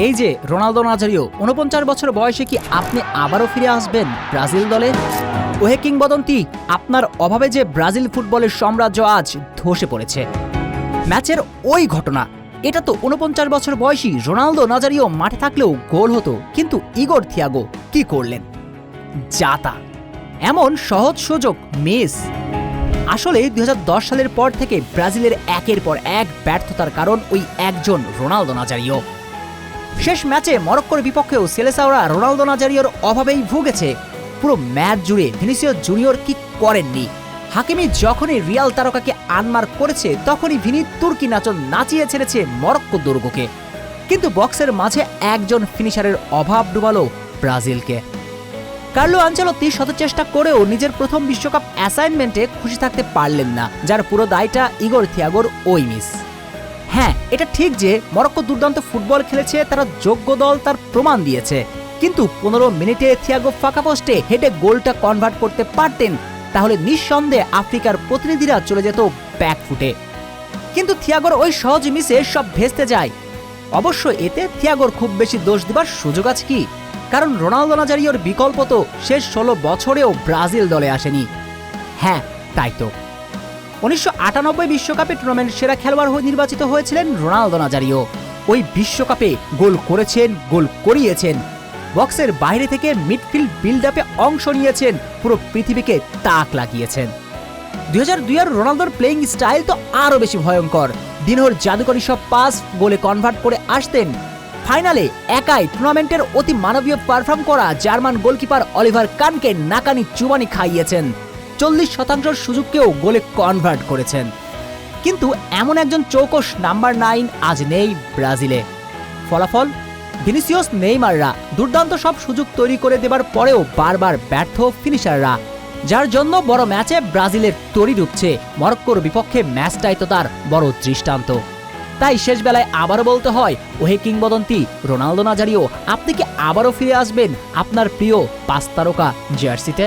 এই যে Ronaldo Nazario ৪৯ বছর বয়সে কি আপনি আবারও ফিরে আসবেন ব্রাজিল দলে? ওহে কিংবদন্তি, আপনার অভাবে যে ব্রাজিল ফুটবলের সাম্রাজ্য আজ ধসে পড়েছে। ম্যাচের ওই ঘটনা, এটা তো ৪৯ বছর বয়সী রোনালদো নাজারিও মাঠে থাকলেও গোল হতো, কিন্তু ইগোর থিয়াগো কি করলেন? জাতা এমন সহজ সুযোগ মিস। আসলে ২০১০ সালের পর থেকে ব্রাজিলের একের পর এক ব্যর্থতার কারণ ওই একজন রোনালদো নাজারিও। শেষ ম্যাচে মরক্কোর বিপক্ষেও সেলেসাওরা রোনালদো নাজারিওর অভাবেই ভুগেছে। পুরো ম্যাচ জুড়ে ভিনিসিয়াস জুনিয়র কি করেননি? হাকিমি যখনই রিয়াল তারকাকে আনমার করেছে, তখনই ভিনি তুর্কি নাচন নাচিয়ে ছেড়েছে মরক্কো দুর্গকে। কিন্তু বক্সের মাঝে একজন ফিনিশারের অভাব ডুবালো ব্রাজিলকে। কার্লো আনচেলত্তি শত চেষ্টা করেও নিজের প্রথম বিশ্বকাপ অ্যাসাইনমেন্টে খুশি থাকতে পারলেন না, যার পুরো দায়টা ইগোর থিয়াগোর ওই মিস। হ্যাঁ, এটা ঠিক যে মরক্কো দুর্দান্ত ফুটবল খেলেছে, তারা যোগ্য দল, তার প্রমাণ দিয়েছে। কিন্তু ১৫ মিনিটে থিয়াগো ফাঁকা পোস্টে হেডে গোলটা কনভার্ট করতে পারতেন, তাহলে নিঃসন্দেহে আফ্রিকার প্রতিনিধিরা চলে যেত ব্যাকফুটে। কিন্তু থিয়াগোর ওই সহজ মিসে সব ভেস্তে যায়। অবশ্য এতে থিয়াগোর খুব বেশি দোষ দেবার সুযোগ আছে কি? কারণ রোনালদো নাজারিওর বিকল্প তো শেষ ১৬ বছরেও ব্রাজিল দলে আসেনি। হ্যাঁ, তাই তো ১৯৯৮ বিশ্বকাপে টুর্নামেন্ট সেরা খেলোয়াড় হয়ে নির্বাচিত হয়েছিলেন রোনালদো নাজারিও। ওই বিশ্বকাপে গোল করেছেন, গোল করিয়েছেন, বক্সের বাইরে থেকে মিডফিল্ড বিল্ড আপে অংশ নিয়েছেন, পুরো পৃথিবীকে তাক লাগিয়েছেন। ২০০২ রোনালদোর প্লেইং স্টাইল তো আরও বেশি ভয়ঙ্কর। দিনহর জাদুকরী সব পাস গোলে কনভার্ট করে আসতেন। ফাইনালে একাই টুর্নামেন্টের অতি মানবীয় পারফর্ম করা জার্মান গোলকিপার অলিভার কানকে নাকানি চুবানি খাইয়েছেন। ৪০% সুযোগকেও গোলে কনভার্ট করেছেন। কিন্তু এমন একজন চৌকস নাম্বার ৯ আজ নেই ব্রাজিলে। ফলাফল, ভিনিসিয়াস নেইমাররা দুর্দান্ত সব সুযোগ তৈরি করে দেবার পরেও বারবার ব্যর্থ ফিনিশাররা, যার জন্য বড় ম্যাচে ব্রাজিলের তরি ডুবছে। মরক্কোর বিপক্ষে ম্যাচটাই তো তার বড় দৃষ্টান্ত। তাই শেষ বেলায় আবারও বলতে হয়, ওহে কিংবদন্তি রোনালদো নাজারিও, আপনি কি আবারও ফিরে আসবেন আপনার প্রিয় ৫ তারকা জার্সিতে?